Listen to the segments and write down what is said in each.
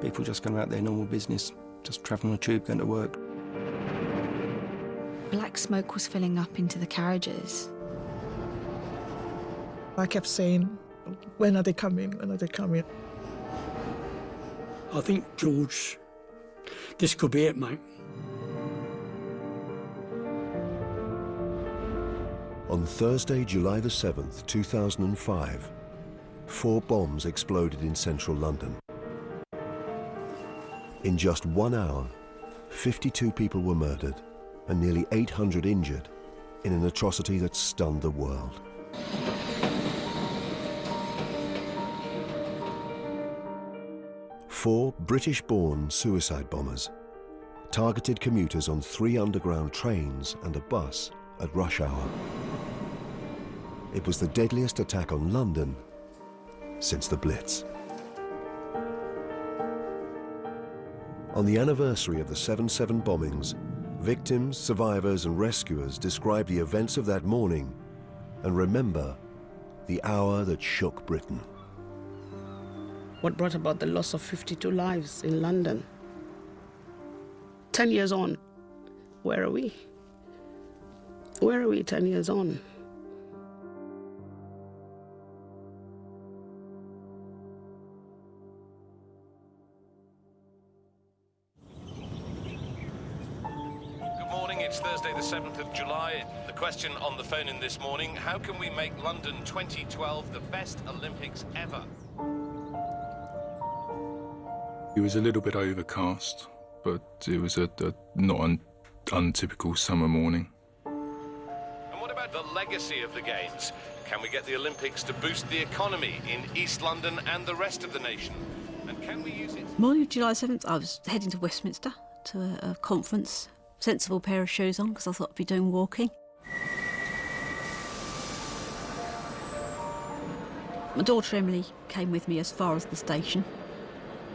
People just going about their normal business, just travelling on a tube, going to work. Black smoke was filling up into the carriages. I kept saying, when are they coming? When are they coming? I think, George, this could be it, mate. On Thursday, July the 7th, 2005, 4 bombs exploded in central London. In just 1 hour, 52 people were murdered and nearly 800 injured in an atrocity that stunned the world. Four British-born suicide bombers targeted commuters on 3 underground trains and a bus at rush hour. It was the deadliest attack on London since the Blitz. On the anniversary of the 7/7 bombings, victims, survivors and rescuers describe the events of that morning and remember the hour that shook Britain. What brought about the loss of 52 lives in London? 10 years on, where are we? Where are we 10 years on? It's Thursday the 7th of July. The question on the phone in this morning, how can we make London 2012 the best Olympics ever? It was a little bit overcast, but it was a not an untypical summer morning. And what about the legacy of the Games? Can we get the Olympics to boost the economy in East London and the rest of the nation? And can we use it? Morning of July 7th, I was heading to Westminster to a conference. Sensible pair of shoes on because I thought I'd be doing walking. My daughter Emily came with me as far as the station.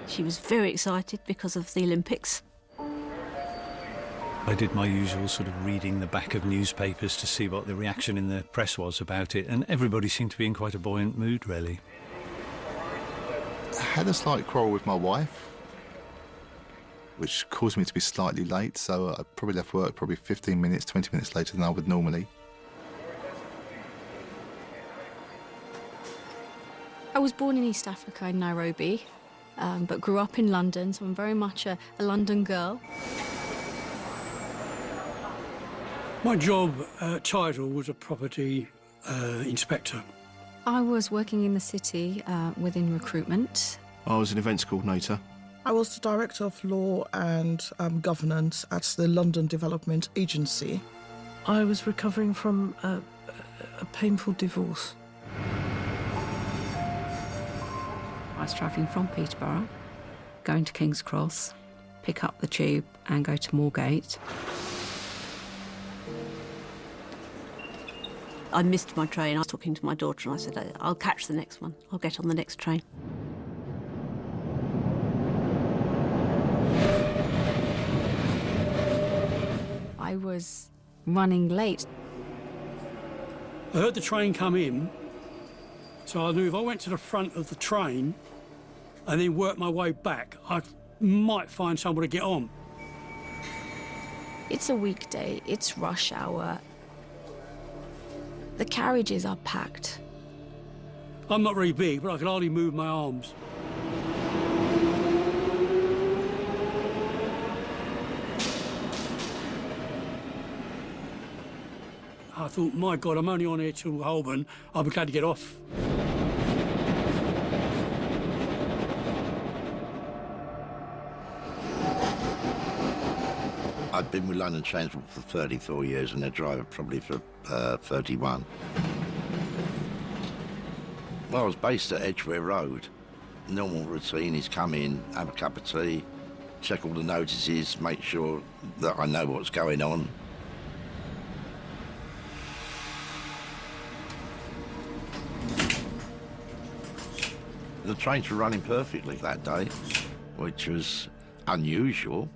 She was very excited because of the Olympics. I did my usual sort of reading the back of newspapers to see what the reaction in the press was about it, and everybody seemed to be in quite a buoyant mood, really. I had a slight quarrel with my wife, which caused me to be slightly late, so I probably left work probably 15 minutes, 20 minutes later than I would normally. I was born in East Africa, in Nairobi, but grew up in London, so I'm very much a London girl. My job title was a property inspector. I was working in the city within recruitment. I was an events coordinator. I was the Director of Law and Governance at the London Development Agency. I was recovering from a painful divorce. I was travelling from Peterborough, going to King's Cross, pick up the tube and go to Moorgate. I missed my train. I was talking to my daughter and I said, I'll catch the next one. I'll get on the next train. I was running late. I heard the train come in, so I knew if I went to the front of the train and then worked my way back, I might find somewhere to get on. It's a weekday, it's rush hour. The carriages are packed. I'm not very big, but I can hardly move my arms. I thought, my God, I'm only on here till Holborn. I'll be glad to get off. I'd been with London Transport for 34 years and a driver probably for 31. Well, I was based at Edgware Road. Normal routine is come in, have a cup of tea, check all the notices, make sure that I know what's going on. The trains were running perfectly that day, which was unusual.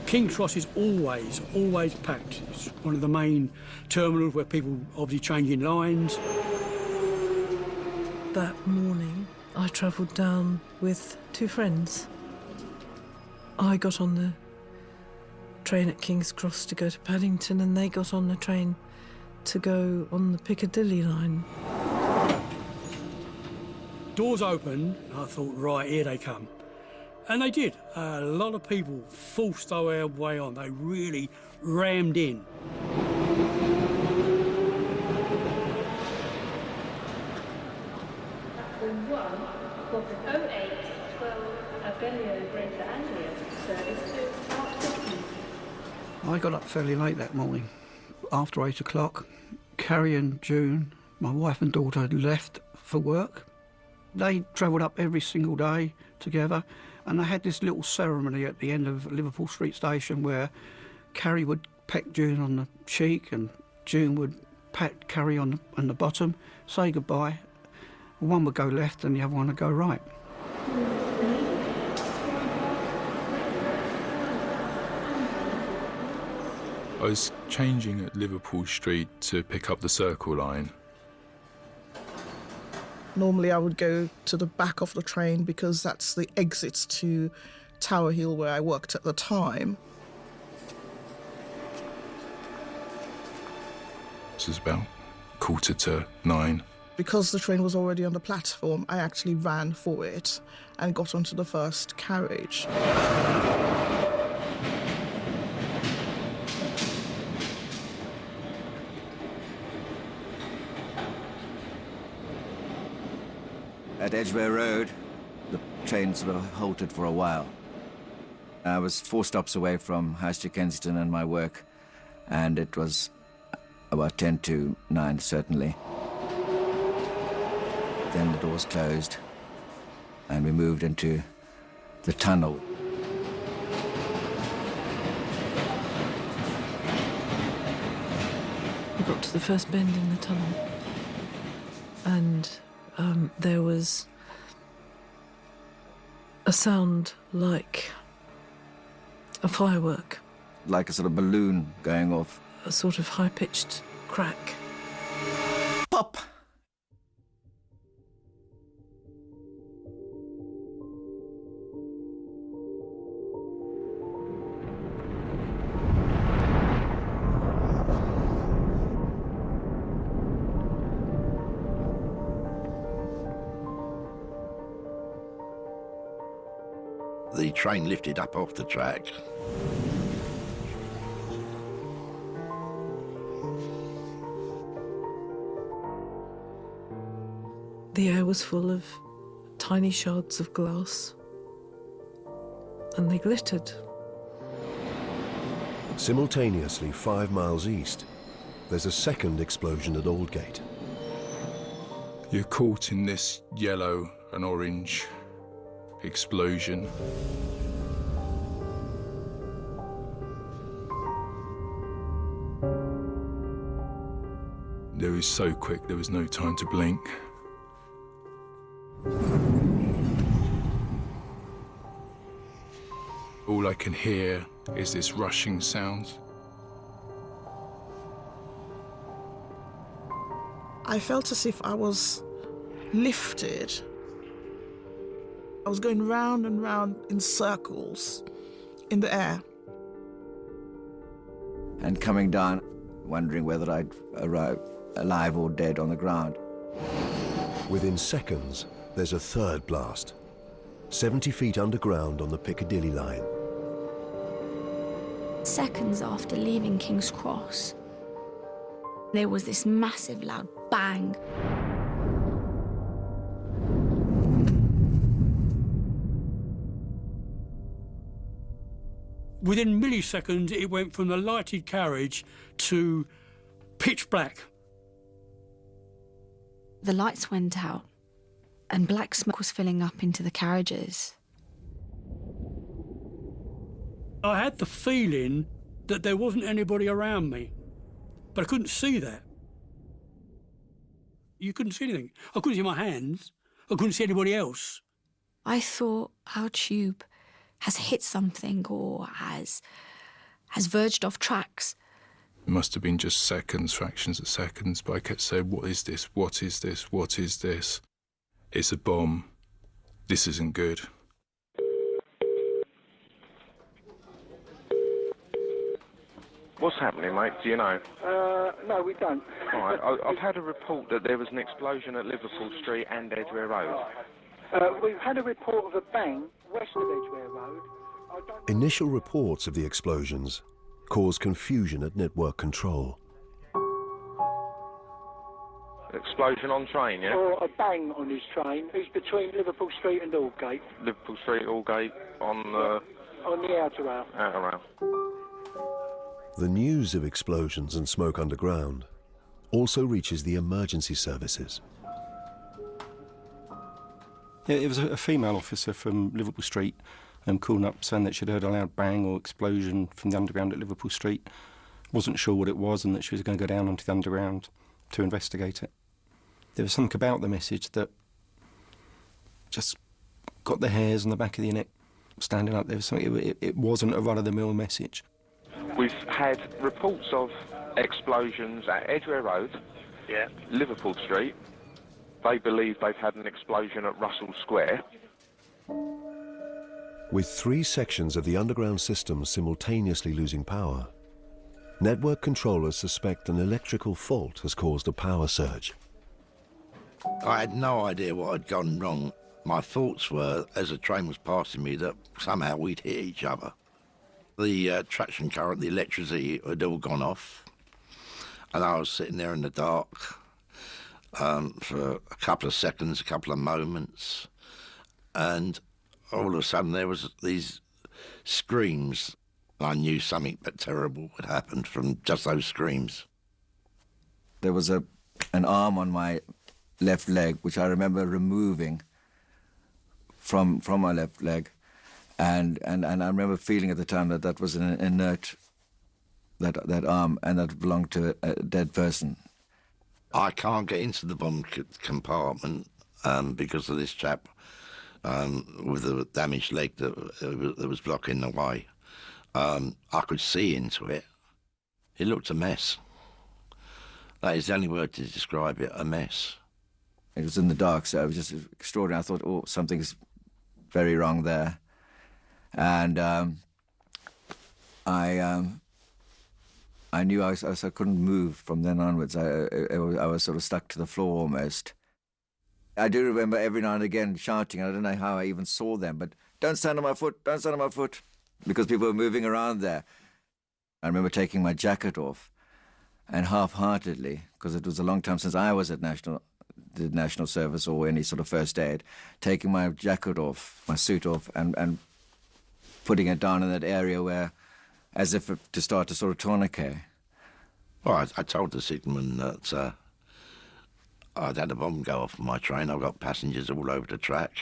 King's Cross is always packed. It's one of the main terminals where people obviously changing lines. That morning, I travelled down with two friends. I got on the train at King's Cross to go to Paddington, and they got on the train to go on the Piccadilly line. Doors opened, and I thought, right, here they come. And they did. A lot of people forced their way on. They really rammed in. Platform 1, Corporate 0812, Abellio Greater Anglia, service to Mount Dixon. I got up fairly late that morning, after 8 o'clock. Carrie and June, my wife and daughter, had left for work. They travelled up every single day together, and they had this little ceremony at the end of Liverpool Street Station where Carrie would peck June on the cheek and June would pat Carrie on the bottom, say goodbye. One would go left and the other one would go right. I was changing at Liverpool Street to pick up the Circle line. Normally I would go to the back of the train because that's the exit to Tower Hill where I worked at the time. This is about 9:15. Because the train was already on the platform, I actually ran for it and got onto the first carriage. At Edgware Road, the train sort of halted for a while. I was 4 stops away from High Street Kensington and my work, and it was about 10 to 9, certainly. Then the doors closed, and we moved into the tunnel. We got to the first bend in the tunnel, and there was a sound like a firework. Like a sort of balloon going off. A sort of high-pitched crack. Pop! The train lifted up off the track. The air was full of tiny shards of glass, and they glittered. Simultaneously, 5 miles east, there's a second explosion at Aldgate. You're caught in this yellow and orange explosion. It was so quick, there was no time to blink. All I can hear is this rushing sound. I felt as if I was lifted. I was going round and round in circles in the air. And coming down, wondering whether I'd arrive alive or dead on the ground. Within seconds, there's a third blast, 70 feet underground on the Piccadilly line. Seconds after leaving King's Cross, there was this massive loud bang. Within milliseconds, it went from the lighted carriage to pitch black. The lights went out, and black smoke was filling up into the carriages. I had the feeling that there wasn't anybody around me, but I couldn't see that. You couldn't see anything. I couldn't see my hands. I couldn't see anybody else. I thought our tube has hit something or has has verged off tracks. It must have been just seconds, fractions of seconds, but I kept saying, what is this? What is this? What is this? It's a bomb. This isn't good. What's happening, mate? Do you know? No, we don't. All right, I've had a report that there was an explosion at Liverpool Street and Edgware Road. We've had a report of a bang west of Edgware Road. Initial reports of the explosions caused confusion at network control. Explosion on train, yeah? Or a bang on his train. It's between Liverpool Street and Aldgate. Liverpool Street, Aldgate, on the outer rail. Outer rail. The news of explosions and smoke underground also reaches the emergency services. Yeah, it was a female officer from Liverpool Street calling up saying that she'd heard a loud bang or explosion from the underground at Liverpool Street. Wasn't sure what it was and that she was going to go down onto the underground to investigate it. There was something about the message that just got the hairs on the back of the neck standing up. There was something, it wasn't a run-of-the-mill message. We've had reports of explosions at Edgware Road, Liverpool Street. They believe they've had an explosion at Russell Square. With 3 sections of the underground system simultaneously losing power, network controllers suspect an electrical fault has caused a power surge. I had no idea what had gone wrong. My thoughts were, as the train was passing me, that somehow we'd hit each other. The traction current, the electricity had all gone off, and I was sitting there in the dark for a couple of seconds, a couple of moments, and all of a sudden there was these screams. I knew something but terrible had happened from just those screams. There was an arm on my left leg, which I remember removing from my left leg. And I remember feeling at the time that that was an inert, that arm, and that belonged to a dead person. I can't get into the bomb compartment because of this chap with a damaged leg that was blocking the way. I could see into it. It looked a mess. That is the only word to describe it, a mess. It was in the dark, so it was just extraordinary. I thought, oh, something's very wrong there. And I knew I couldn't move from then onwards. I was sort of stuck to the floor almost. I do remember every now and again shouting, I don't know how I even saw them, but don't stand on my foot, don't stand on my foot, because people were moving around there. I remember taking my jacket off, and half-heartedly, because it was a long time since I was at the National Service or any sort of first aid, taking my jacket off, my suit off, and putting it down in that area where, as if to start a sort of tourniquet. Well, I told the signalman that I'd had a bomb go off on my train. I've got passengers all over the track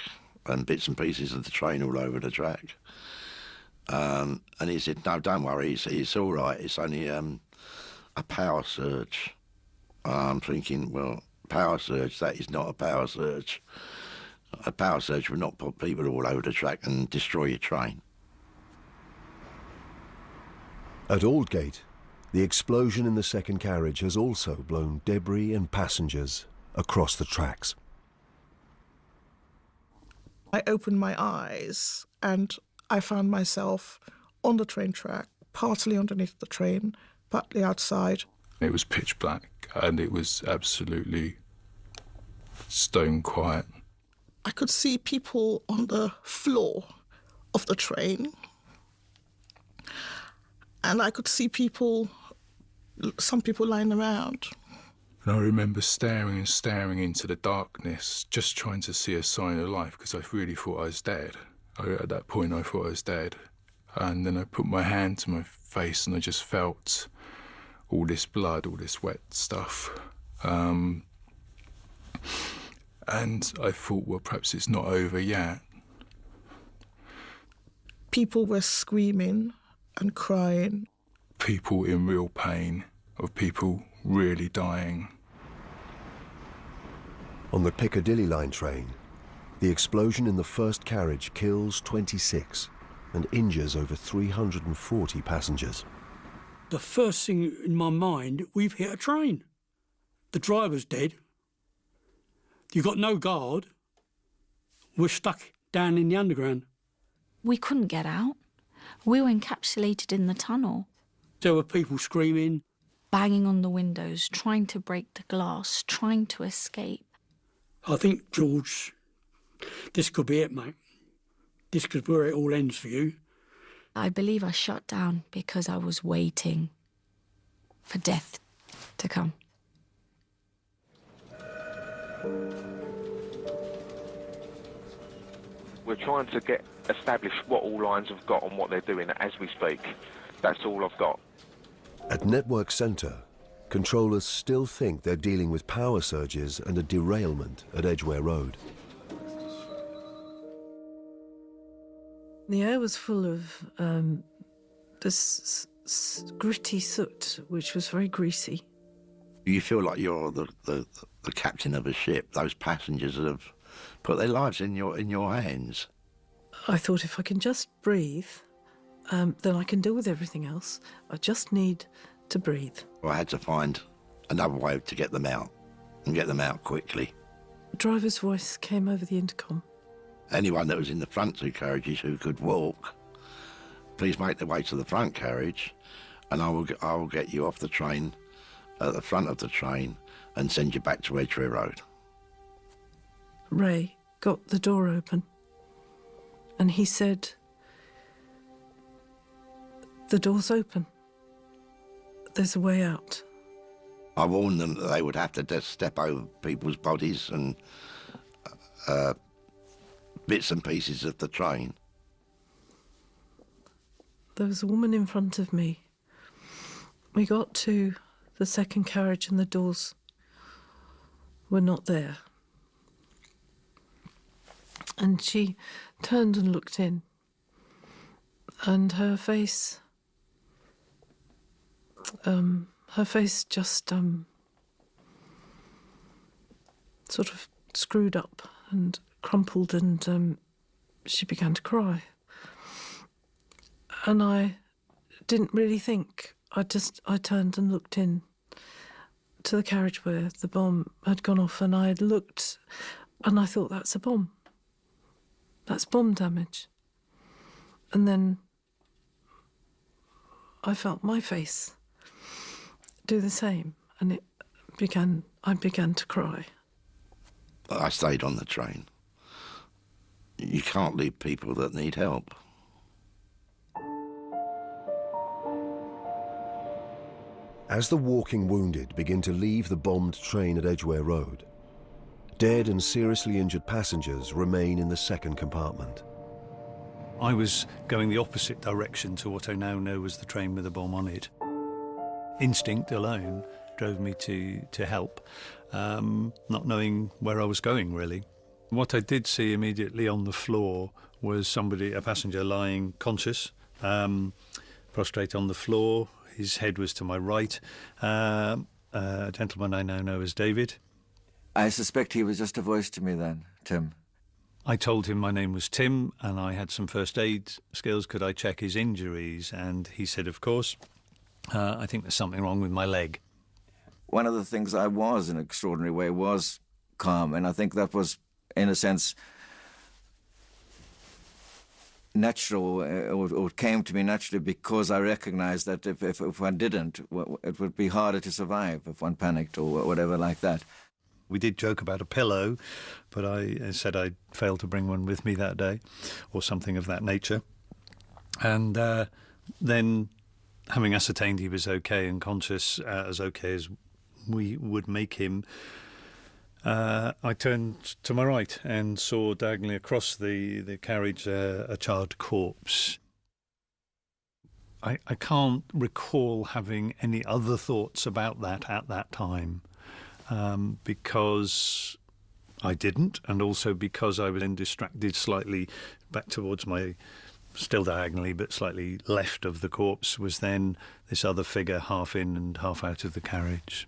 and bits and pieces of the train all over the track. And he said, no, don't worry, it's all right. It's only a power surge. I'm thinking, well, power surge, that is not a power surge. A power surge would not put people all over the track and destroy your train. At Aldgate, the explosion in the second carriage has also blown debris and passengers across the tracks. I opened my eyes and I found myself on the train track, partly underneath the train, partly outside. It was pitch black and it was absolutely stone quiet. I could see people on the floor of the train. And I could see some people lying around. And I remember staring and staring into the darkness, just trying to see a sign of life, because I really thought I was dead. At that point, I thought I was dead. And then I put my hand to my face and I just felt all this blood, all this wet stuff. And I thought, well, perhaps it's not over yet. People were screaming and crying. People in real pain, of people really dying. On the Piccadilly line train, the explosion in the first carriage kills 26 and injures over 340 passengers. The first thing in my mind, we've hit a train. The driver's dead. You've got no guard. We're stuck down in the underground. We couldn't get out. We were encapsulated in the tunnel. There were people screaming. Banging on the windows, trying to break the glass, trying to escape. I think, George, this could be it, mate. This could be where it all ends for you. I believe I shut down because I was waiting for death to come. We're trying to establish what all lines have got and what they're doing as we speak. That's all I've got. At Network Centre, controllers still think they're dealing with power surges and a derailment at Edgware Road. The air was full of this gritty soot, which was very greasy. You feel like you're the captain of a ship. Those passengers have put their lives in your hands. I thought if I can just breathe, then I can deal with everything else. I just need to breathe. I had to find another way to get them out, and get them out quickly. The driver's voice came over the intercom. Anyone that was in the front two carriages who could walk, please make their way to the front carriage, and I will get you off the train at the front of the train and send you back to Edgware Road. Ray got the door open, and he said, "The door's open. There's a way out." I warned them that they would have to just step over people's bodies and bits and pieces of the train. There was a woman in front of me. We got to the second carriage and the doors were not there. And she turned and looked in, and her face just sort of screwed up and crumpled, and she began to cry. And I didn't really think. I turned and looked in to the carriage where the bomb had gone off, and I looked and I thought, that's a bomb. That's bomb damage. And then I felt my face do the same, and I began to cry. I stayed on the train. You can't leave people that need help. As the walking wounded begin to leave the bombed train at Edgware Road, dead and seriously injured passengers remain in the second compartment. I was going the opposite direction to what I now know was the train with the bomb on it. Instinct alone drove me to help, not knowing where I was going, really. What I did see immediately on the floor was a passenger lying conscious, prostrate on the floor. His head was to my right. A gentleman I now know as David. I suspect he was just a voice to me then, Tim. I told him my name was Tim and I had some first aid skills. Could I check his injuries? And he said, of course. I think there's something wrong with my leg. One of the things I was, in an extraordinary way, was calm. And I think that was, in a sense, natural, or came to me naturally, because I recognized that if one didn't, it would be harder to survive if one panicked or whatever like that. We did joke about a pillow, but I said I'd failed to bring one with me that day, or something of that nature. And then, having ascertained he was okay and conscious, as okay as we would make him, I turned to my right and saw diagonally across the carriage a charred corpse. I can't recall having any other thoughts about that at that time, because I didn't, and also because I was then distracted slightly back towards my, still diagonally, but slightly left of the corpse, was then this other figure half in and half out of the carriage.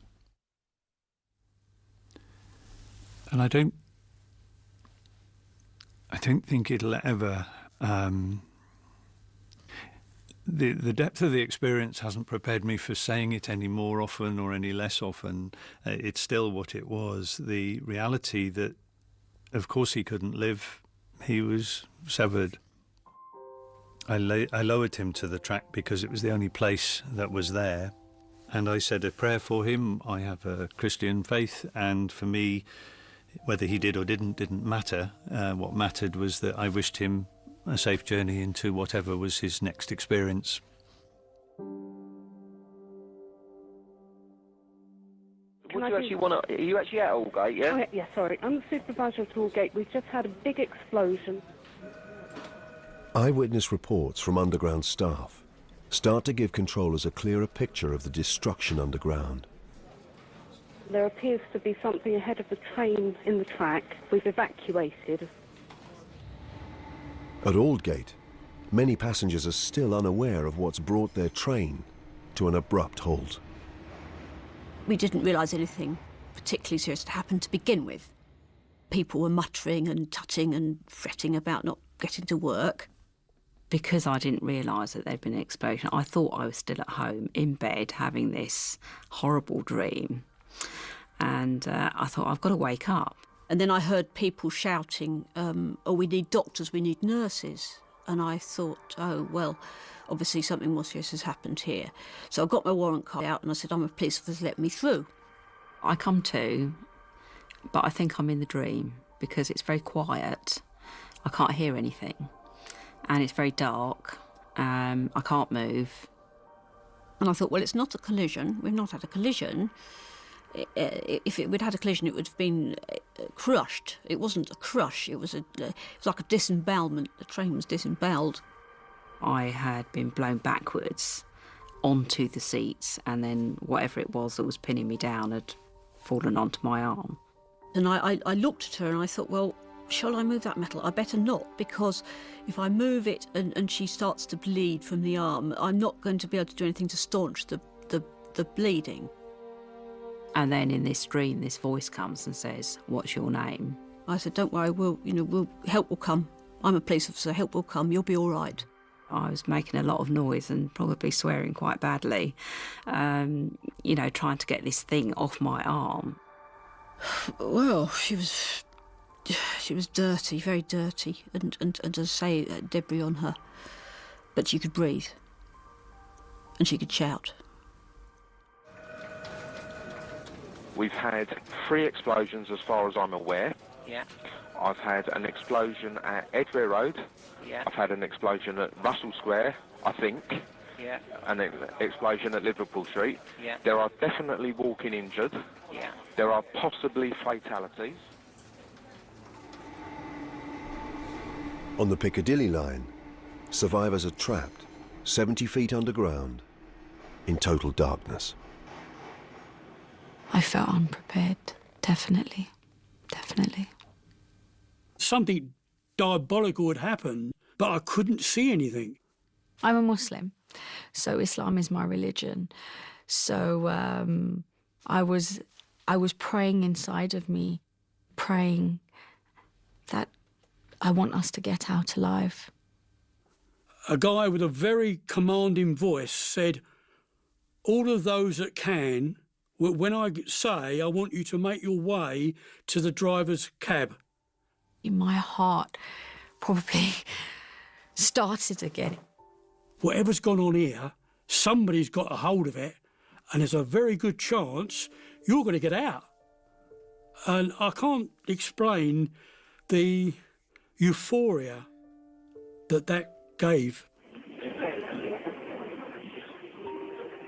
And I don't think it'll ever The depth of the experience hasn't prepared me for saying it any more often or any less often. It's still what it was. The reality that, of course, he couldn't live. He was severed. I lowered him to the track because it was the only place that was there. And I said a prayer for him. I have a Christian faith, and for me, whether he did or didn't matter. What mattered was that I wished him a safe journey into whatever was his next experience. Are you actually at Aldgate, yeah? Oh, yeah, sorry. I'm the supervisor of Aldgate. We've just had a big explosion. Eyewitness reports from underground staff start to give controllers a clearer picture of the destruction underground. There appears to be something ahead of the train in the track. We've evacuated. At Aldgate, many passengers are still unaware of what's brought their train to an abrupt halt. We didn't realise anything particularly serious had happened to begin with. People were muttering and tutting and fretting about not getting to work. Because I didn't realise that there'd been an explosion, I thought I was still at home in bed having this horrible dream. And I thought, I've got to wake up. And then I heard people shouting, oh, we need doctors, we need nurses. And I thought, oh, well, obviously something more serious has happened here. So I got my warrant card out and I said, I'm a police officer, let me through. I come to, but I think I'm in the dream because it's very quiet. I can't hear anything. And it's very dark. I can't move. And I thought, well, it's not a collision. We've not had a collision. If we'd had a collision, it would have been crushed. It wasn't a crush. It was like a disembowelment. The train was disemboweled. I had been blown backwards onto the seats, and then whatever it was that was pinning me down had fallen onto my arm. And I looked at her and I thought, well, shall I move that metal? I better not, because if I move it and she starts to bleed from the arm, I'm not going to be able to do anything to staunch the bleeding. And then in this dream, this voice comes and says, what's your name? I said, don't worry, help will come. I'm a police officer, help will come, you'll be all right. I was making a lot of noise and probably swearing quite badly, trying to get this thing off my arm. Well, she was dirty, very dirty, and as I say, debris on her. But she could breathe. And she could shout. We've had 3 explosions as far as I'm aware. Yeah. I've had an explosion at Edgware Road. Yeah. I've had an explosion at Russell Square, I think. Yeah. An explosion at Liverpool Street. Yeah. There are definitely walking injured. Yeah. There are possibly fatalities. On the Piccadilly line, survivors are trapped 70 feet underground in total darkness. I felt unprepared, definitely. Something diabolical had happened, but I couldn't see anything. I'm a Muslim, so Islam is my religion. So I was praying inside of me, praying that I want us to get out alive. A guy with a very commanding voice said, all of those that can, when I say I want you to make your way to the driver's cab. My heart probably started again. Whatever's gone on here, somebody's got a hold of it, and there's a very good chance you're going to get out. And I can't explain the euphoria that gave.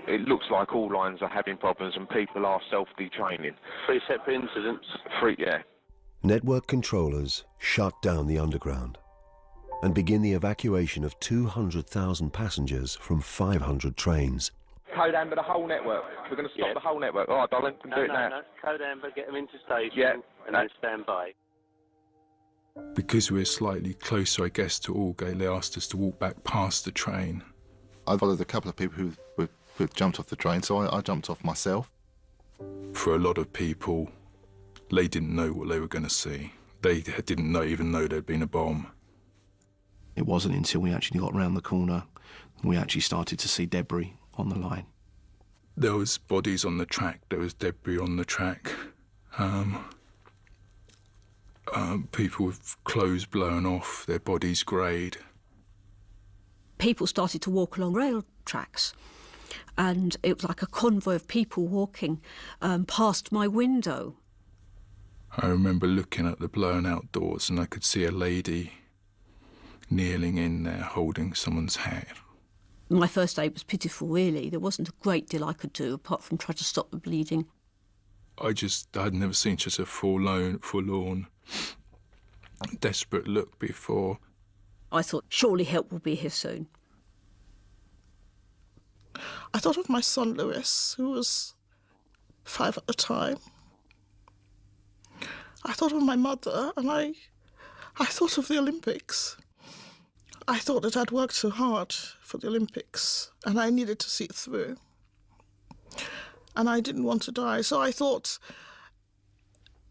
It looks like all lines are having problems and people are self-detraining. 3 separate incidents? 3, yeah. Network controllers shut down the underground and begin the evacuation of 200,000 passengers from 500 trains. Code Amber, the whole network. We're going to stop the whole network. All right, darling, we can do it now. No, Code Amber, get them into station and then stand by. Because we're slightly closer, I guess, to Aldgate, they asked us to walk back past the train. I followed a couple of people who jumped off the train, so I jumped off myself. For a lot of people, they didn't know what they were going to see. They didn't even know there'd been a bomb. It wasn't until we actually got round the corner we actually started to see debris on the line. There was bodies on the track, there was debris on the track. People with clothes blown off, their bodies greyed. People started to walk along rail tracks, and it was like a convoy of people walking past my window. I remember looking at the blown out doors and I could see a lady kneeling in there holding someone's hand. My first aid was pitiful, really. There wasn't a great deal I could do apart from try to stop the bleeding. I'd never seen such a forlorn, desperate look before. I thought, surely help will be here soon. I thought of my son Lewis, who was 5 at the time. I thought of my mother, and I thought of the Olympics. I thought that I'd worked so hard for the Olympics, and I needed to see it through. And I didn't want to die, so I thought,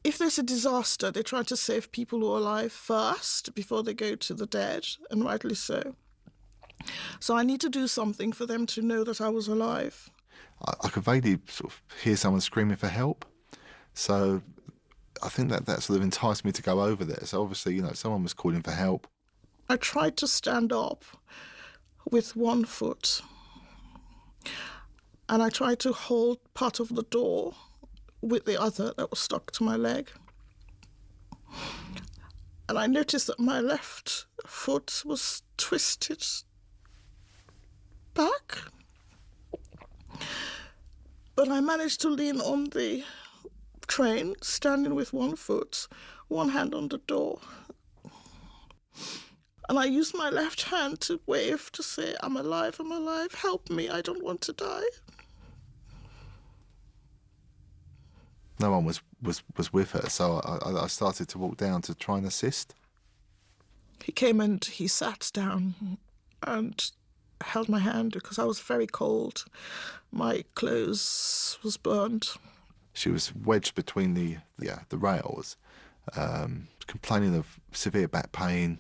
if there's a disaster, they try to save people who are alive first before they go to the dead, and rightly so. So I need to do something for them to know that I was alive. I could vaguely sort of hear someone screaming for help, so I think that sort of enticed me to go over there. So obviously, you know, someone was calling for help. I tried to stand up with one foot, and I tried to hold part of the door with the other that was stuck to my leg. And I noticed that my left foot was twisted back. But I managed to lean on the train, standing with one foot, one hand on the door. And I used my left hand to wave to say, I'm alive, help me, I don't want to die. No one was with her, so I started to walk down to try and assist. He came and he sat down and held my hand because I was very cold. My clothes was burned. She was wedged between the rails, complaining of severe back pain,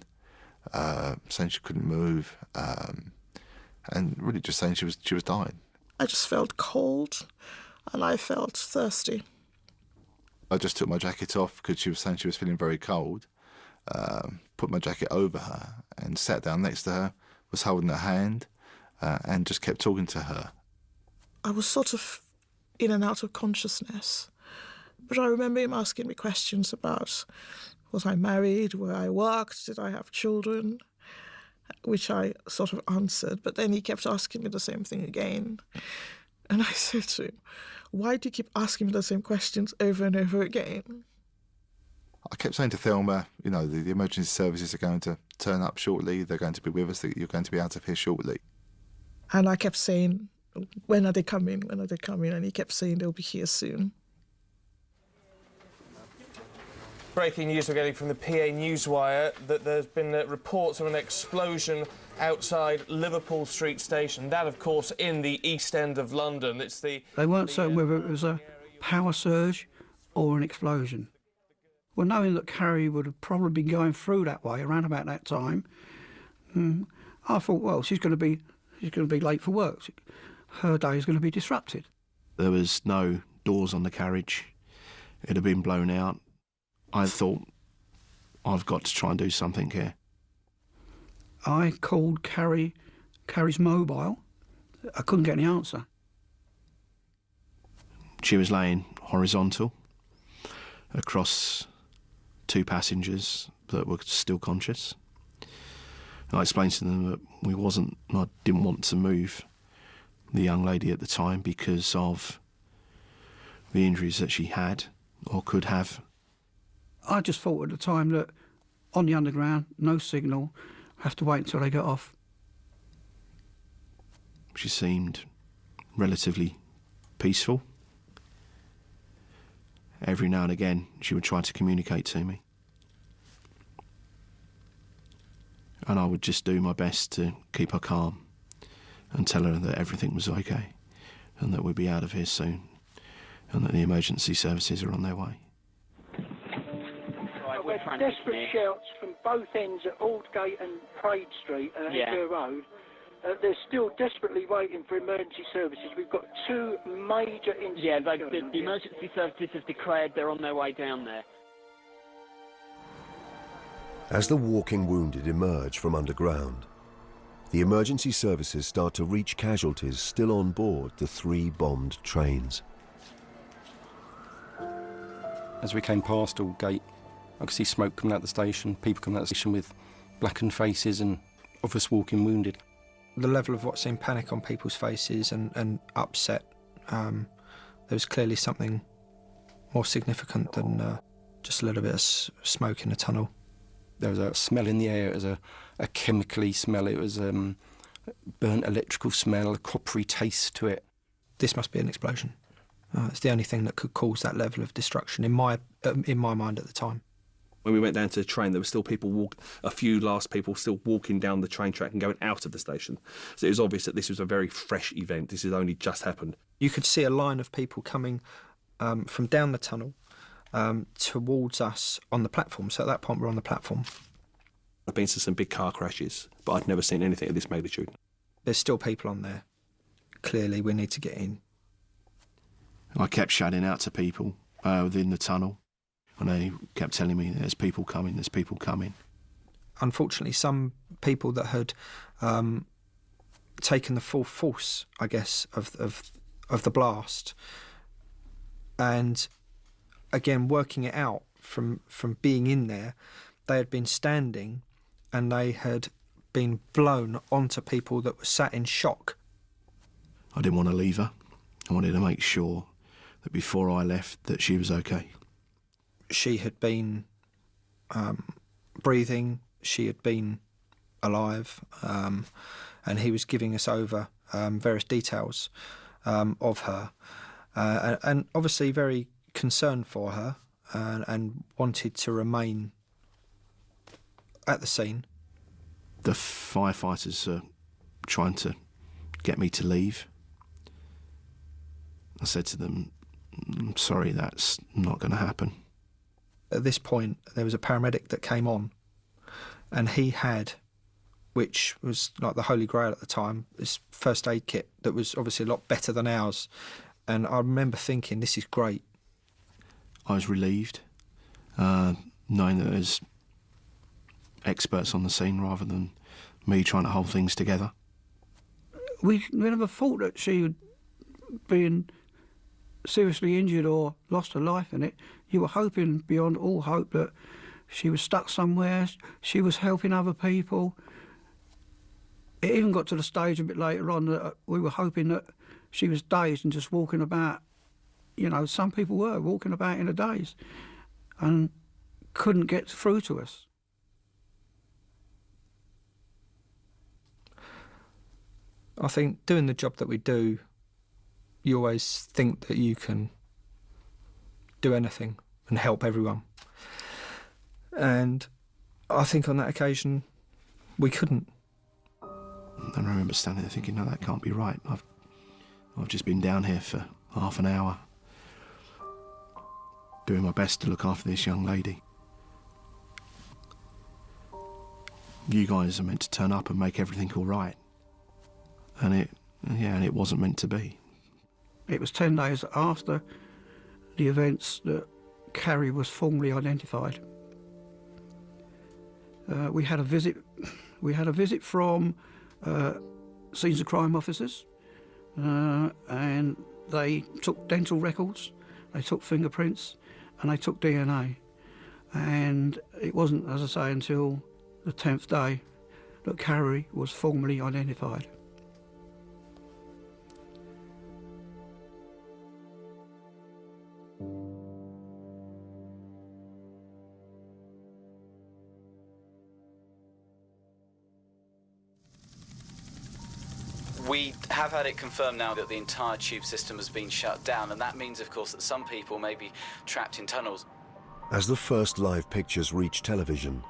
saying she couldn't move, and really just saying she was dying. I just felt cold, and I felt thirsty. I just took my jacket off because she was saying she was feeling very cold, put my jacket over her and sat down next to her, was holding her hand, and just kept talking to her. I was sort of in and out of consciousness, but I remember him asking me questions about, was I married, where I worked, did I have children, which I sort of answered, but then he kept asking me the same thing again. And I said to him, why do you keep asking me the same questions over and over again? I kept saying to Thelma, you know, the emergency services are going to turn up shortly, they're going to be with us, you're going to be out of here shortly. And I kept saying, when are they coming, when are they coming? And he kept saying they'll be here soon. Breaking news we're getting from the PA Newswire that there's been reports of an explosion outside Liverpool Street Station. That, of course, in the East End of London. They weren't certain whether it was a power surge or an explosion. Well, knowing that Carrie would have probably been going through that way around about that time, I thought, well, she's going to be late for work. Her day is going to be disrupted. There was no doors on the carriage. It had been blown out. I thought, I've got to try and do something here. I called Carrie's mobile. I couldn't get any answer. She was laying horizontal across two passengers that were still conscious. I explained to them that I didn't want to move the young lady at the time because of the injuries that she had or could have. I just thought at the time that on the underground, no signal, have to wait until they got off. She seemed relatively peaceful. Every now and again, she would try to communicate to me. And I would just do my best to keep her calm and tell her that everything was okay and that we'd be out of here soon and that the emergency services are on their way. We've desperate shouts from both ends at Aldgate and Praed Street and Edgware Road. They're still desperately waiting for emergency services. We've got 2 major incidents. Yeah, the emergency services have declared they're on their way down there. As the walking wounded emerge from underground, the emergency services start to reach casualties still on board the 3 bombed trains. As we came past Aldgate, I could see smoke coming out the station, people coming out the station with blackened faces and of us walking wounded. The level of what seemed panic on people's faces and upset, there was clearly something more significant than just a little bit of smoke in the tunnel. There was a smell in the air. It was a chemically smell. It was burnt electrical smell, a coppery taste to it. This must be an explosion. It's the only thing that could cause that level of destruction in my mind at the time. When we went down to the train, there were still a few last people still walking down the train track and going out of the station. So it was obvious that this was a very fresh event. This had only just happened. You could see a line of people coming from down the tunnel towards us on the platform. So at that point, we're on the platform. I've been to some big car crashes, but I'd never seen anything of this magnitude. There's still people on there. Clearly, we need to get in. I kept shouting out to people within the tunnel, and they kept telling me, there's people coming, there's people coming. Unfortunately, some people that had taken the full force, I guess, of the blast, and again, working it out from being in there, they had been standing and they had been blown onto people that were sat in shock. I didn't want to leave her. I wanted to make sure that before I left that she was okay. She had been breathing, she had been alive, and he was giving us over various details of her, and obviously very concerned for her and wanted to remain at the scene. The firefighters are trying to get me to leave. I said to them, I'm sorry, that's not going to happen. At this point, there was a paramedic that came on, and he had, which was like the Holy Grail at the time, this first aid kit that was obviously a lot better than ours. And I remember thinking, this is great. I was relieved, knowing that there's experts on the scene rather than me trying to hold things together. We never thought that she would be seriously injured or lost her life in it. You were hoping beyond all hope that she was stuck somewhere, she was helping other people. It even got to the stage a bit later on that we were hoping that she was dazed and just walking about. You know, some people were walking about in a daze and couldn't get through to us. I think doing the job that we do, you always think that you can do anything and help everyone. And I think on that occasion, we couldn't. And I remember standing there thinking, no, that can't be right. I've just been down here for half an hour, doing my best to look after this young lady. You guys are meant to turn up and make everything all right. And it wasn't meant to be. It was 10 days after the events that Carrie was formally identified. We had a visit from scenes of crime officers, and they took dental records, they took fingerprints, and they took DNA. And it wasn't, as I say, until the 10th day that Carrie was formally identified. We have had it confirmed now that the entire tube system has been shut down, and that means, of course, that some people may be trapped in tunnels. As the first live pictures reach television,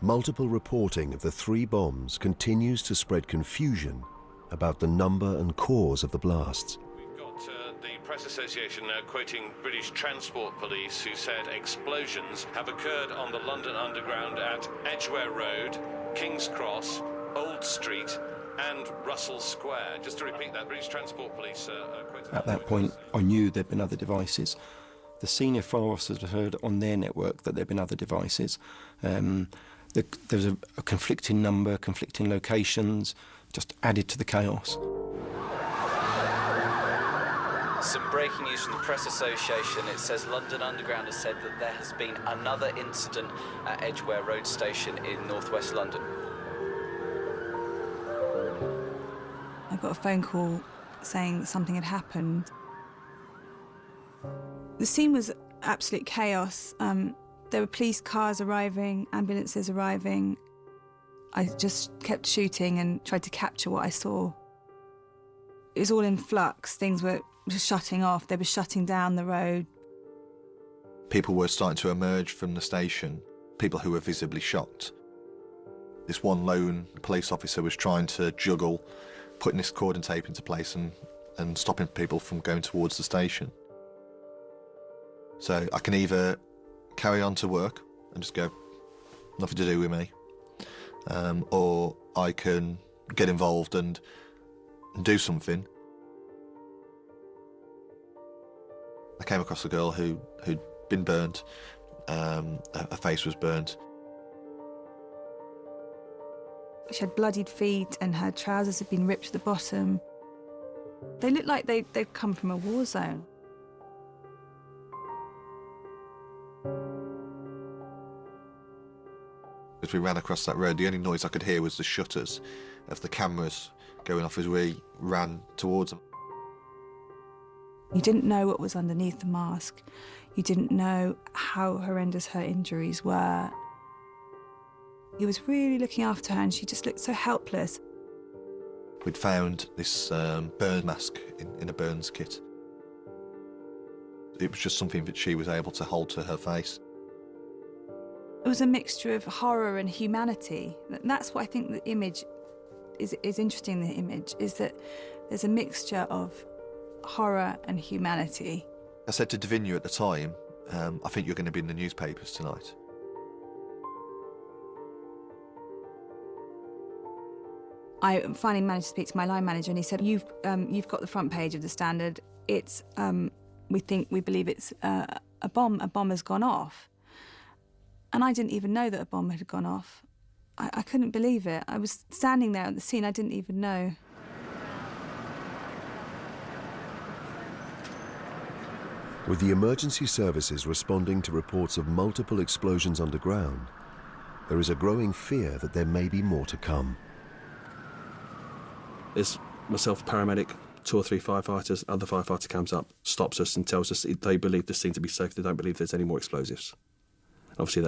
multiple reporting of the 3 bombs continues to spread confusion about the number and cause of the blasts. We've got the Press Association now quoting British Transport Police, who said explosions have occurred on the London Underground at Edgware Road, King's Cross, Old Street and Russell Square. Just to repeat that, British Transport Police At that point, I knew there'd been other devices. The senior fire officers had heard on their network that there'd been other devices. There was a conflicting number, conflicting locations, just added to the chaos. Some breaking news from the Press Association. It says London Underground has said that there has been another incident at Edgware Road Station in northwest London. I got a phone call saying that something had happened. The scene was absolute chaos. There were police cars arriving, ambulances arriving. I just kept shooting and tried to capture what I saw. It was all in flux. Things were just shutting off. They were shutting down the road. People were starting to emerge from the station, people who were visibly shocked. This one lone police officer was trying to juggle putting this cordon tape into place and stopping people from going towards the station. So I can either carry on to work and just go, nothing to do with me, or I can get involved and do something. I came across a girl who'd been burnt. Her face was burnt. She had bloodied feet and her trousers had been ripped to the bottom. They looked like they'd come from a war zone. As we ran across that road, the only noise I could hear was the shutters of the cameras going off as we ran towards them. You didn't know what was underneath the mask. You didn't know how horrendous her injuries were. He was really looking after her and she just looked so helpless. We'd found this burn mask in a burns kit. It was just something that she was able to hold to her face. It was a mixture of horror and humanity. That's what I think the image is interesting, the image, is that there's a mixture of horror and humanity. I said to Davinia at the time, I think you're going to be in the newspapers tonight. I finally managed to speak to my line manager and he said, you've got the front page of the Standard. It's, we believe it's a bomb has gone off. And I didn't even know that a bomb had gone off. I couldn't believe it. I was standing there at the scene, I didn't even know. With the emergency services responding to reports of multiple explosions underground, there is a growing fear that there may be more to come. There's myself, paramedic, 2 or 3 firefighters, other firefighter comes up, stops us and tells us they believe the scene to be safe, they don't believe there's any more explosives. Obviously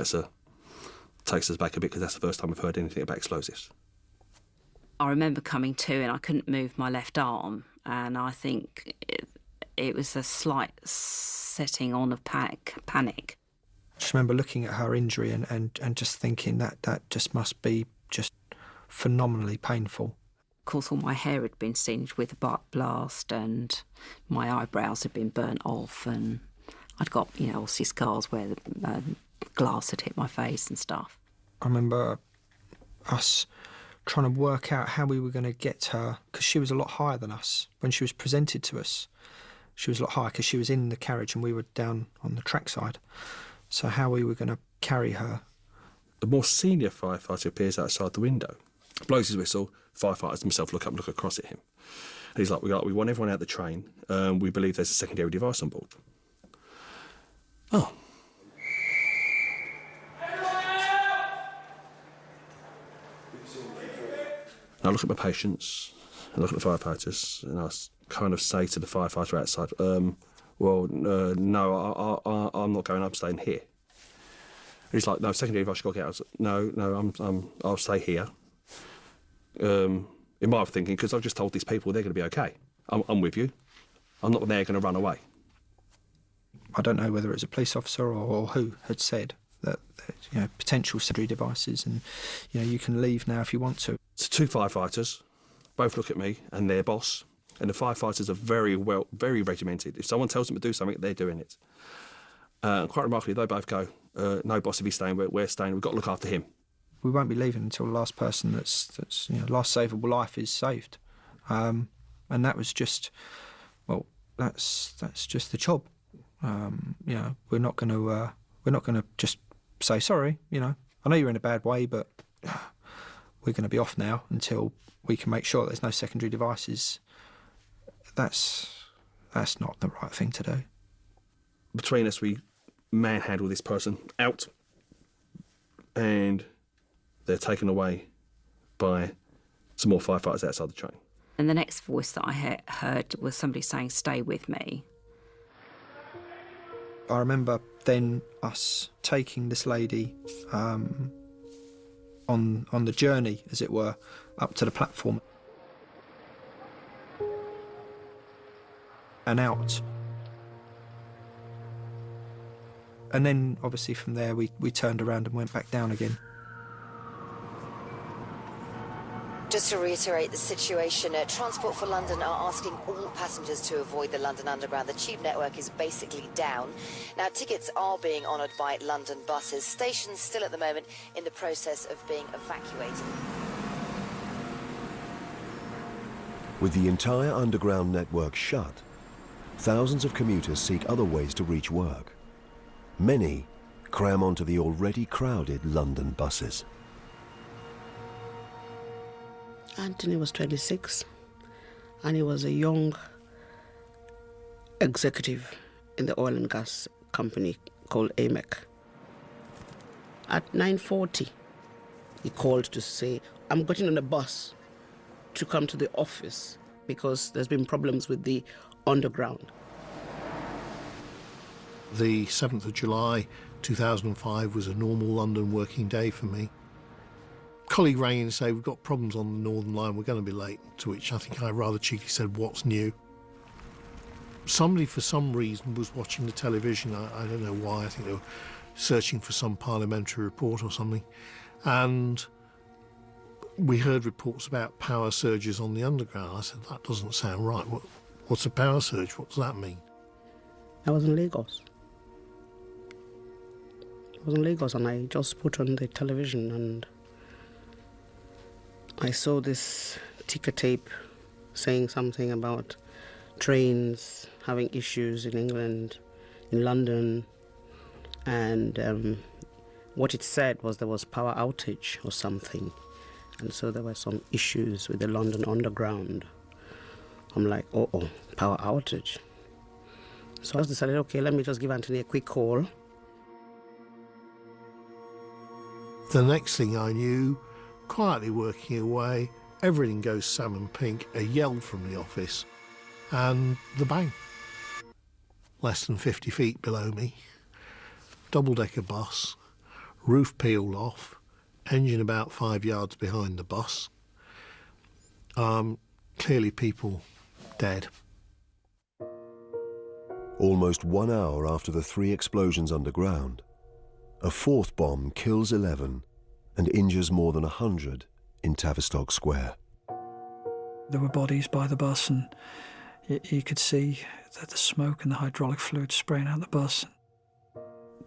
takes us back a bit because that's the first time I've heard anything about explosives. I remember coming to and I couldn't move my left arm, and I think it was a slight setting on of panic. I just remember looking at her injury and just thinking that just must be just phenomenally painful. Of course, all my hair had been singed with a blast and my eyebrows had been burnt off, and I'd got, obviously scars where the glass had hit my face and stuff. I remember us trying to work out how we were going to get her, because she was a lot higher than us. When she was presented to us, she was a lot higher because she was in the carriage and we were down on the trackside. So how we were going to carry her. The more senior firefighter appears outside the window, blows his whistle, firefighters themselves look up and look across at him. And he's like, we want everyone out the train. We believe there's a secondary device on board. Oh. And I look at my patients, I look at the firefighters, and I kind of say to the firefighter outside, no, I'm not going, I'm staying here. And he's like, no, secondary device, you've got to get out. I was like, no, I'll stay here. In my thinking, because I've just told these people they're going to be okay. I'm with you. I'm not there going to run away. I don't know whether it was a police officer or who had said that, potential secondary devices and, you can leave now if you want to. So 2 firefighters, both look at me and their boss, and the firefighters are very regimented. If someone tells them to do something, they're doing it. Quite remarkably, they both go, no, boss, if he's staying, we're staying, we've got to look after him. we won't be leaving until the last person that's last savable life is saved. And that was just, well, that's just the job. We're not going to just say sorry. I know you're in a bad way, but we're going to be off now until we can make sure there's no secondary devices. That's not the right thing to do. Between us, we manhandle this person out, and they're taken away by some more firefighters outside the train. And the next voice that I heard was somebody saying, "Stay with me." I remember then us taking this lady on the journey, as it were, up to the platform and out. And then, obviously, from there, we turned around and went back down again. Just to reiterate the situation, Transport for London are asking all passengers to avoid the London Underground. The tube network is basically down. Now, tickets are being honoured by London buses. Stations still at the moment in the process of being evacuated. With the entire Underground network shut, thousands of commuters seek other ways to reach work. Many cram onto the already crowded London buses. Anthony was 26 and he was a young executive in the oil and gas company called AMEC. At 9:40, he called to say, "I'm getting on a bus to come to the office because there's been problems with the underground." The 7th of July 2005 was a normal London working day for me. Colleague rang in and said, "We've got problems on the Northern Line, we're going to be late," to which I think I rather cheekily said, "What's new?" Somebody, for some reason, was watching the television. I don't know why. I think they were searching for some parliamentary report or something. And we heard reports about power surges on the Underground. I said, "That doesn't sound right. What's a power surge? What does that mean?" I was in Lagos. And I just put on the television and I saw this ticker tape saying something about trains having issues in England, in London, and what it said was there was power outage or something, and so there were some issues with the London Underground. I'm like, oh, power outage. So I decided, okay, let me just give Anthony a quick call. The next thing I knew, quietly working away, everything goes salmon pink, a yell from the office, and the bang. Less than 50 feet below me, double-decker bus, roof peeled off, engine about 5 yards behind the bus. Clearly people dead. Almost 1 hour after the 3 explosions underground, a 4th bomb kills 11 and injures more than 100 in Tavistock Square. There were bodies by the bus and you could see the smoke and the hydraulic fluid spraying out the bus.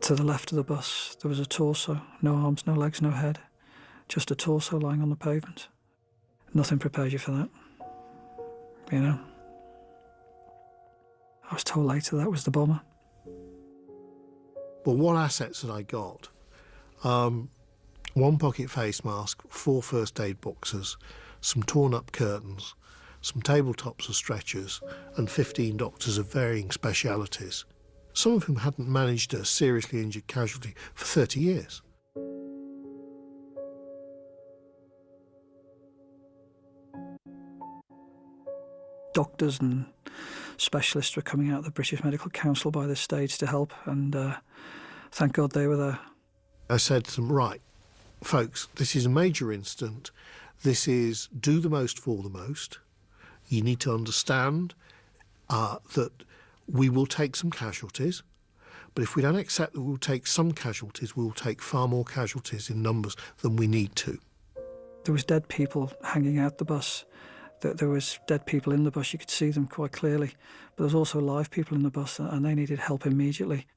To the left of the bus there was a torso, no arms, no legs, no head, just a torso lying on the pavement. Nothing prepares you for that, you know. I was told later that was the bomber. But what assets had I got? 1 pocket face mask, 4 first aid boxes, some torn up curtains, some tabletops of stretchers, and 15 doctors of varying specialities, some of whom hadn't managed a seriously injured casualty for 30 years. Doctors and specialists were coming out of the British Medical Council by this stage to help, and thank God they were there. I said to them, right, folks, this is a major incident. This is do the most for the most. You need to understand that we will take some casualties, but if we don't accept that we'll take some casualties, we'll take far more casualties in numbers than we need to. There was dead people hanging out the bus. There was dead people in the bus, you could see them quite clearly, but there was also live people in the bus and they needed help immediately.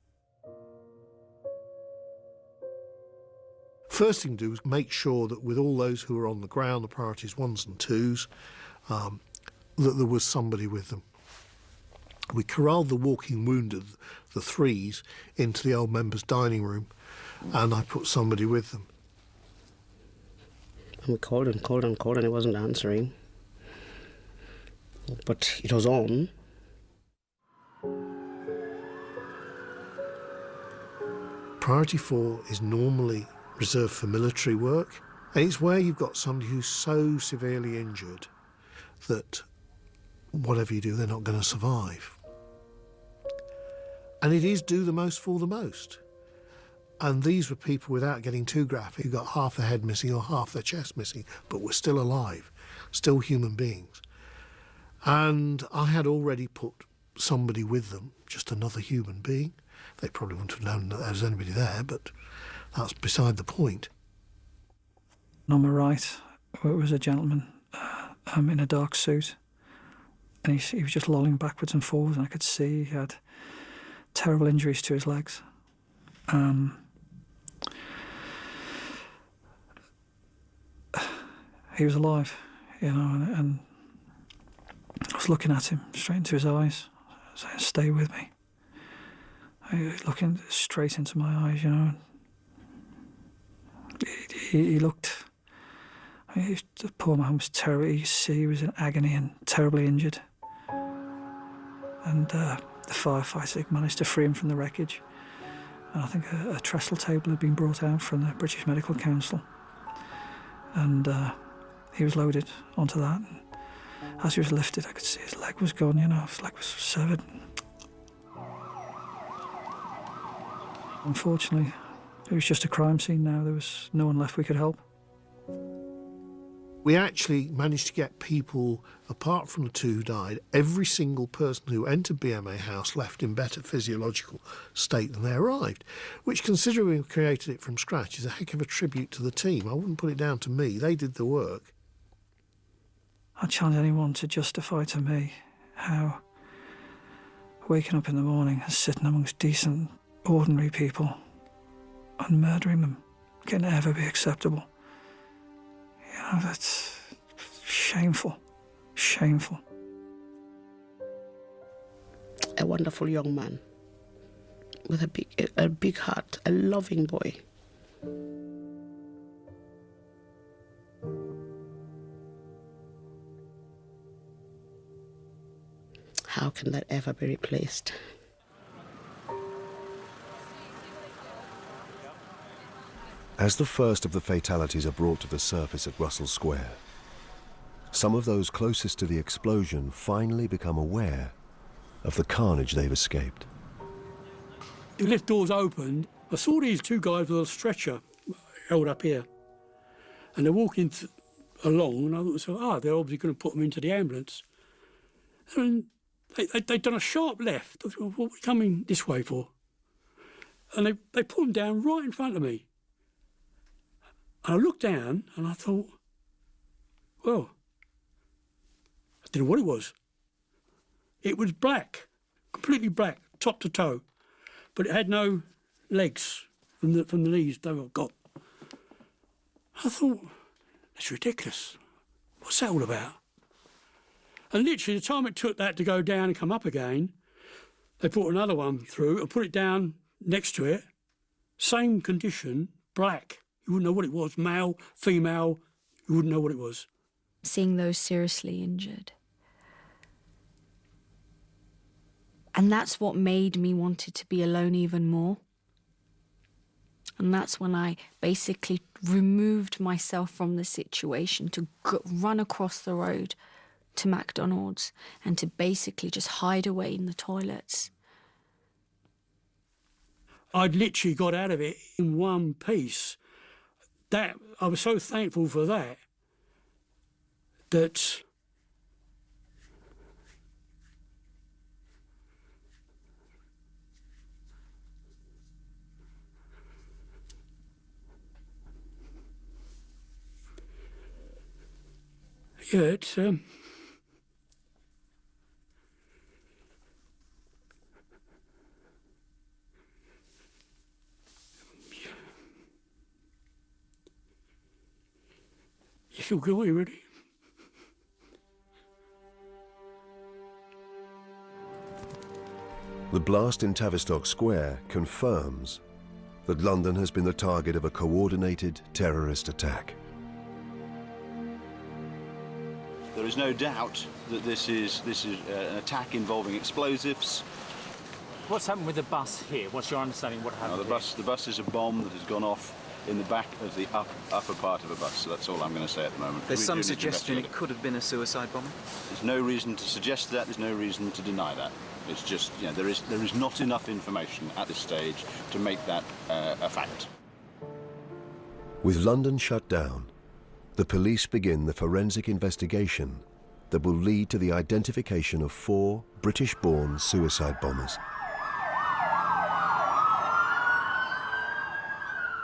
First thing to do was make sure that with all those who were on the ground, the priorities 1s and 2s, that there was somebody with them. We corralled the walking wounded, the 3s, into the old members' dining room, and I put somebody with them. And we called and called and called, and it wasn't answering. But it was on. Priority 4 is normally reserved for military work, and it's where you've got somebody who's so severely injured that whatever you do, they're not going to survive. And it is do the most for the most. And these were people, without getting too graphic, who got half their head missing or half their chest missing, but were still alive, still human beings. And I had already put somebody with them, just another human being. They probably wouldn't have known that there was anybody there, but that's beside the point. On my right was a gentleman in a dark suit, and he was just lolling backwards and forwards, and I could see he had terrible injuries to his legs. He was alive, you know, and I was looking at him straight into his eyes, saying, "Stay with me." He was looking straight into my eyes, you know. He looked. The poor man was terrible. You see, he was in agony and terribly injured. And the firefighter managed to free him from the wreckage. And I think a trestle table had been brought out from the British Medical Council. And he was loaded onto that. And as he was lifted, I could see his leg was gone, you know, his leg was severed. Unfortunately, it was just a crime scene now. There was no one left we could help. We actually managed to get people, apart from the 2 who died, every single person who entered BMA House left in better physiological state than they arrived, which, considering we created it from scratch, is a heck of a tribute to the team. I wouldn't put it down to me. They did the work. I challenge anyone to justify to me how waking up in the morning and sitting amongst decent, ordinary people and murdering them can ever be acceptable. You know, that's shameful, shameful. A wonderful young man with a big heart, a loving boy. How can that ever be replaced? As the first of the fatalities are brought to the surface at Russell Square, some of those closest to the explosion finally become aware of the carnage they've escaped. The lift doors opened. I saw these 2 guys with a stretcher held up here. And they're walking along, and I thought, they're obviously going to put them into the ambulance. And they'd done a sharp left. I thought, what are we coming this way for? And they put them down right in front of me. And I looked down and I thought, well, I didn't know what it was. It was black, completely black, top to toe, but it had no legs from the knees they were got. I thought, that's ridiculous. What's that all about? And literally, the time it took that to go down and come up again, they brought another one through and put it down next to it. Same condition, black. You wouldn't know what it was, male, female, you wouldn't know what it was. Seeing those seriously injured. And that's what made me wanted to be alone even more. And that's when I basically removed myself from the situation to run across the road to McDonald's and to basically just hide away in the toilets. I'd literally got out of it in one piece. That I was so thankful for that. Yeah, it's feel guilty, really. The blast in Tavistock Square confirms that London has been the target of a coordinated terrorist attack. There is no doubt that this is an attack involving explosives. What's happened with the bus here? What's your understanding what happened? The bus is a bomb that has gone off in the back of the upper part of a bus, so that's all I'm going to say at the moment. There's some suggestion it could have been a suicide bomber? There's no reason to suggest that, there's no reason to deny that. It's just, you know, there is not enough information at this stage to make that a fact. With London shut down, the police begin the forensic investigation that will lead to the identification of 4 British-born suicide bombers.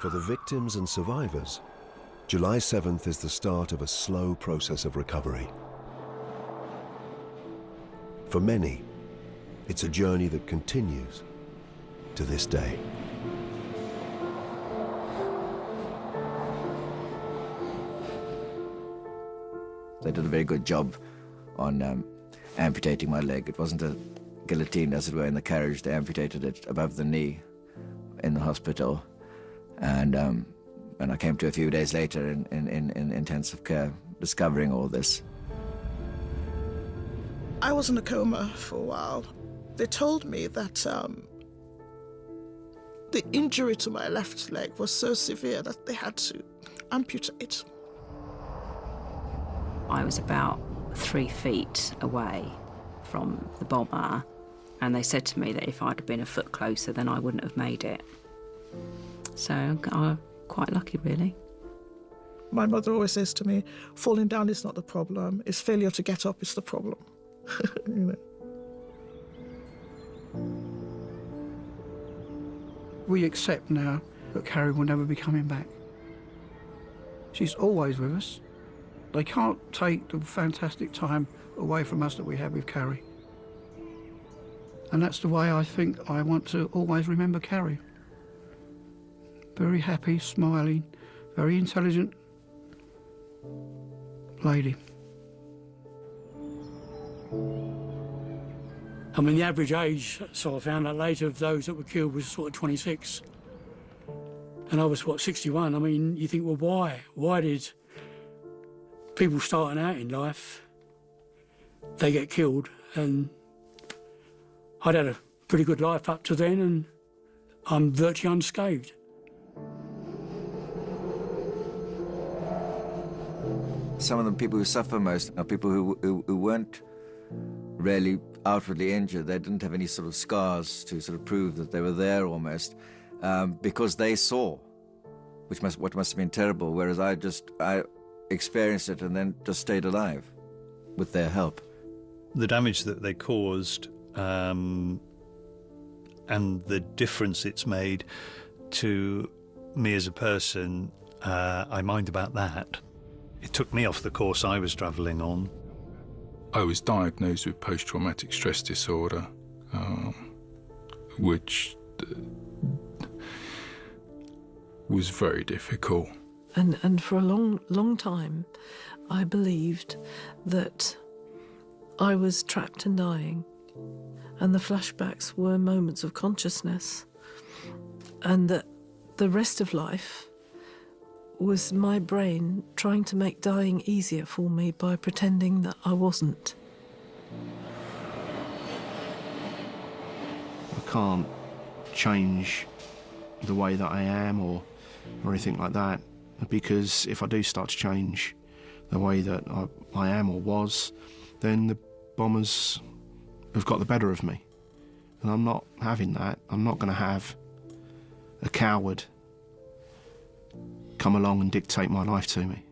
For the victims and survivors, July 7th is the start of a slow process of recovery. For many, it's a journey that continues to this day. They did a very good job on amputating my leg. It wasn't a guillotine, as it were, in the carriage. They amputated it above the knee in the hospital. And I came to a few days later in intensive care, discovering all this. I was in a coma for a while. They told me that the injury to my left leg was so severe that they had to amputate. I was about 3 feet away from the bomber, and they said to me that if I'd have been a foot closer, then I wouldn't have made it. So I'm quite lucky, really. My mother always says to me, falling down is not the problem, it's failure to get up is the problem. You know. We accept now that Carrie will never be coming back. She's always with us. They can't take the fantastic time away from us that we had with Carrie. And that's the way I think I want to always remember Carrie. Very happy, smiling, very intelligent lady. I mean, the average age, so I found out later, of those that were killed was sort of 26. And I was, 61? I mean, you think, well, why? Why did people starting out in life, they get killed? And I'd had a pretty good life up to then, and I'm virtually unscathed. Some of the people who suffer most are people who weren't really outwardly injured. They didn't have any sort of scars to sort of prove that they were there almost, because they saw, what must have been terrible, whereas I experienced it and then just stayed alive with their help. The damage that they caused and the difference it's made to me as a person, I mind about that. It took me off the course I was travelling on. I was diagnosed with post-traumatic stress disorder, which was very difficult. And for a long time, I believed that I was trapped and dying, and the flashbacks were moments of consciousness, and that the rest of life was my brain trying to make dying easier for me by pretending that I wasn't. I can't change the way that I am or anything like that, because if I do start to change the way that I am or was, then the bombers have got the better of me. And I'm not having that. I'm not going to have a coward come along and dictate my life to me.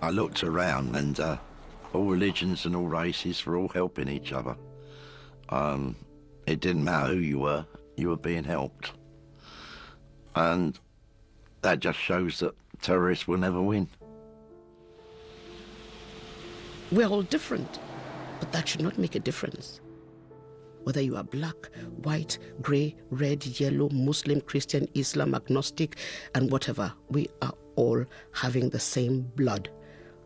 I looked around and all religions and all races were all helping each other. It didn't matter who you were being helped. And that just shows that terrorists will never win. We're all different, but that should not make a difference. Whether you are black, white, grey, red, yellow, Muslim, Christian, Islam, agnostic, and whatever, we are all having the same blood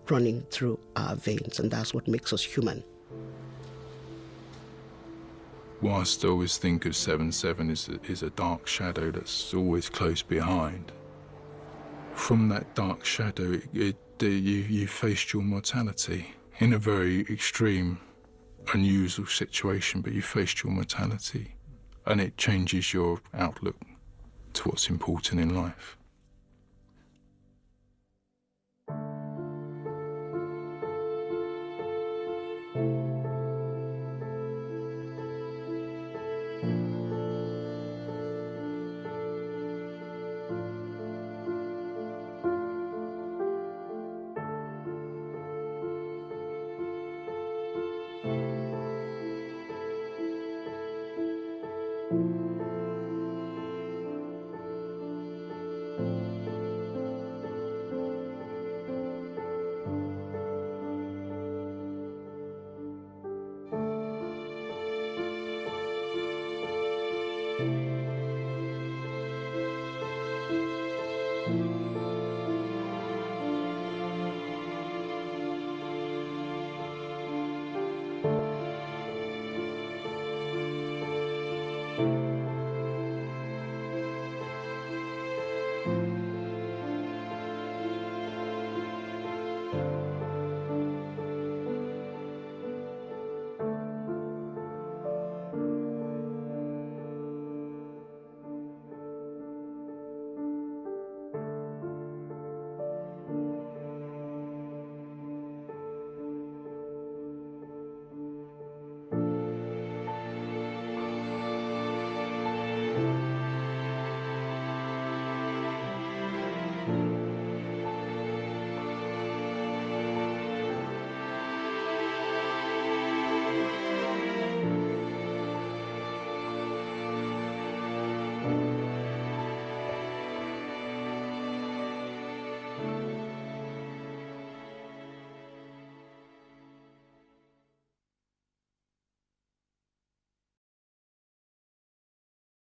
running through our veins, and that's what makes us human. Whilst I always think of 7/7 is a dark shadow that's always close behind, from that dark shadow, you faced your mortality in a very extreme, unusual situation, but you faced your mortality, and it changes your outlook to what's important in life.